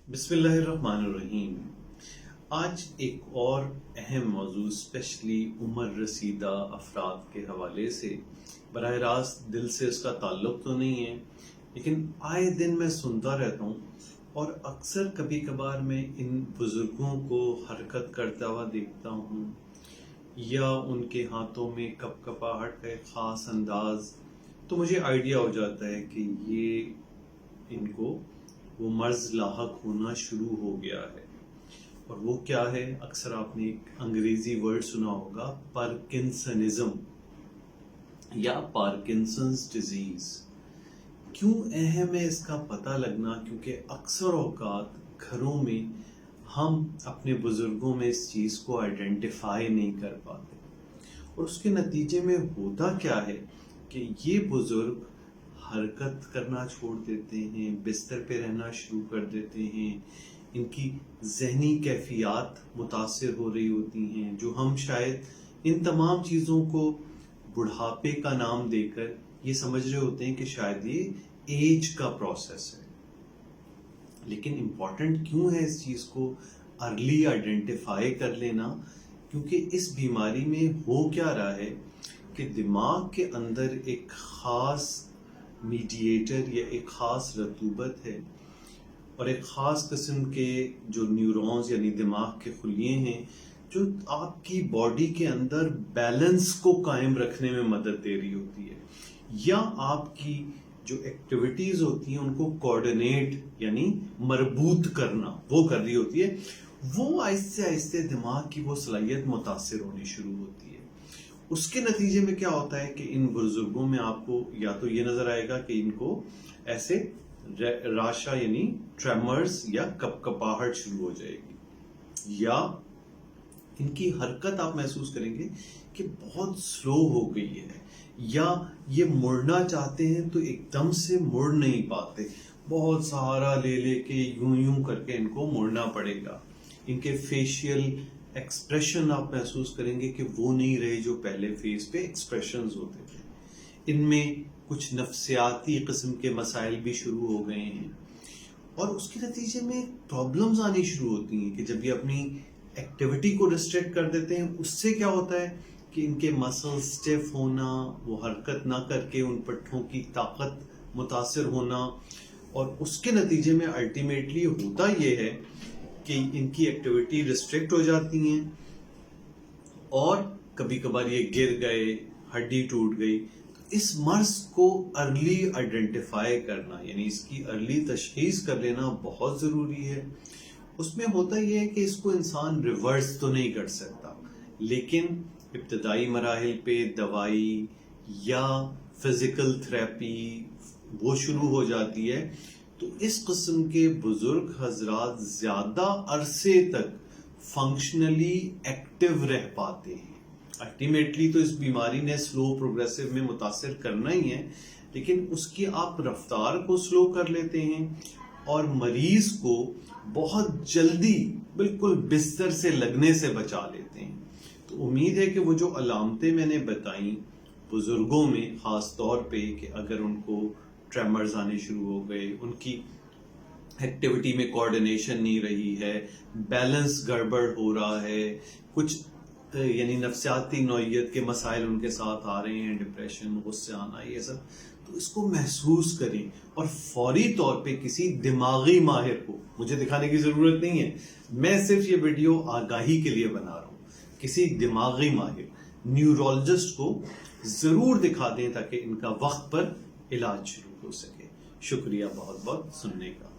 بسم اللہ الرحمن الرحیم۔ آج ایک اور اہم موضوع اسپیشلی عمر رسیدہ افراد کے حوالے سے، براہ راست دل سے اس کا تعلق تو نہیں ہے، لیکن آئے دن میں سنتا رہتا ہوں اور اکثر کبھی کبھار میں ان بزرگوں کو حرکت کرتا ہوا دیکھتا ہوں یا ان کے ہاتھوں میں کپکپاہٹ کا ایک خاص انداز، تو مجھے آئیڈیا ہو جاتا ہے کہ یہ ان کو وہ مرض لاحق ہونا شروع ہو گیا ہے۔ اور وہ کیا ہے؟ اکثر آپ نے ایک انگریزی ورڈ سنا ہوگا، پارکنسنزم یا پارکنسنز ڈیزیز۔ کیوں اہم ہے اس کا پتہ لگنا؟ کیونکہ اکثر اوقات گھروں میں ہم اپنے بزرگوں میں اس چیز کو آئیڈینٹیفائی نہیں کر پاتے، اور اس کے نتیجے میں ہوتا کیا ہے کہ یہ بزرگ حرکت کرنا چھوڑ دیتے ہیں، بستر پہ رہنا شروع کر دیتے ہیں، ان کی ذہنی کیفیات متاثر ہو رہی ہوتی ہیں، جو ہم شاید ان تمام چیزوں کو بڑھاپے کا نام دے کر یہ سمجھ رہے ہوتے ہیں کہ شاید یہ ایج کا پروسیس ہے۔ لیکن امپورٹنٹ کیوں ہے اس چیز کو ارلی آئیڈینٹیفائی کر لینا؟ کیونکہ اس بیماری میں ہو کیا رہا ہے کہ دماغ کے اندر ایک خاص میڈیٹر یا ایک خاص رطوبت ہے، اور ایک خاص قسم کے جو نیورونز یعنی دماغ کے خلیے ہیں جو آپ کی باڈی کے اندر بیلنس کو قائم رکھنے میں مدد دے رہی ہوتی ہے، یا آپ کی جو ایکٹیویٹیز ہوتی ہیں ان کو کوآرڈینیٹ یعنی مربوط کرنا وہ کر رہی ہوتی ہے۔ وہ آہستہ آہستہ دماغ کی وہ صلاحیت متاثر ہونی شروع ہوتی ہے۔ اس کے نتیجے میں کیا ہوتا ہے کہ ان بزرگوں میں آپ کو یا تو یہ نظر آئے گا کہ ان کو ایسے راشا یعنی ٹریمرز یا کپکپاہٹ شروع ہو جائے گی، یا ان کی حرکت آپ محسوس کریں گے کہ بہت سلو ہو گئی ہے، یا یہ مڑنا چاہتے ہیں تو ایک دم سے مڑ نہیں پاتے، بہت سہارا لے لے کے یوں کر کے ان کو مڑنا پڑے گا۔ ان کے فیشیل ایکسپریشن آپ محسوس کریں گے کہ وہ نہیں رہے جو پہلے فیس پہ ایکسپریشنز ہوتے تھے۔ ان میں کچھ نفسیاتی قسم کے مسائل بھی شروع ہو گئے ہیں، اور اس کے نتیجے میں پرابلمز آنی شروع ہوتی ہیں کہ جب یہ اپنی ایکٹیویٹی کو ریسٹرکٹ کر دیتے ہیں، اس سے کیا ہوتا ہے کہ ان کے مسل سٹیف ہونا، وہ حرکت نہ کر کے ان پٹھوں کی طاقت متاثر ہونا، اور اس کے نتیجے میں الٹیمیٹلی ہوتا یہ ہے کہ ان کی ایکٹیویٹی ریسٹرکٹ ہو جاتی ہیں، اور کبھی کبھار یہ گر گئے، ہڈی ٹوٹ گئی۔ اس مرض کو ارلی آئیڈینٹیفائی کرنا یعنی اس کی ارلی تشخیص کر لینا بہت ضروری ہے۔ اس میں ہوتا یہ ہے کہ اس کو انسان ریورس تو نہیں کر سکتا، لیکن ابتدائی مراحل پہ دوائی یا فزیکل تھراپی وہ شروع ہو جاتی ہے، تو اس قسم کے بزرگ حضرات زیادہ عرصے تک فنکشنلی ایکٹیو رہ پاتے ہیں۔ الٹیمیٹلی تو اس بیماری نے سلو پروگریسو میں متاثر کرنا ہی ہے، لیکن اس کی آپ رفتار کو سلو کر لیتے ہیں اور مریض کو بہت جلدی بالکل بستر سے لگنے سے بچا لیتے ہیں۔ تو امید ہے کہ وہ جو علامتیں میں نے بتائیں بزرگوں میں خاص طور پہ، کہ اگر ان کو ٹریمرز آنے شروع ہو گئے، ان کی ایکٹیویٹی میں کوآرڈینیشن نہیں رہی ہے، بیلنس گڑبڑ ہو رہا ہے، کچھ یعنی نفسیاتی نوعیت کے مسائل ان کے ساتھ آ رہے ہیں، ڈپریشن، غصے آنا، یہ سب، تو اس کو محسوس کریں اور فوری طور پہ کسی دماغی ماہر کو، مجھے دکھانے کی ضرورت نہیں ہے، میں صرف یہ ویڈیو آگاہی کے لیے بنا رہا ہوں، کسی دماغی ماہر نیورولوجسٹ کو ضرور دکھا دیں تاکہ ان کا وقت پر علاج شروع ہو سکے۔ شکریہ بہت بہت سننے کا۔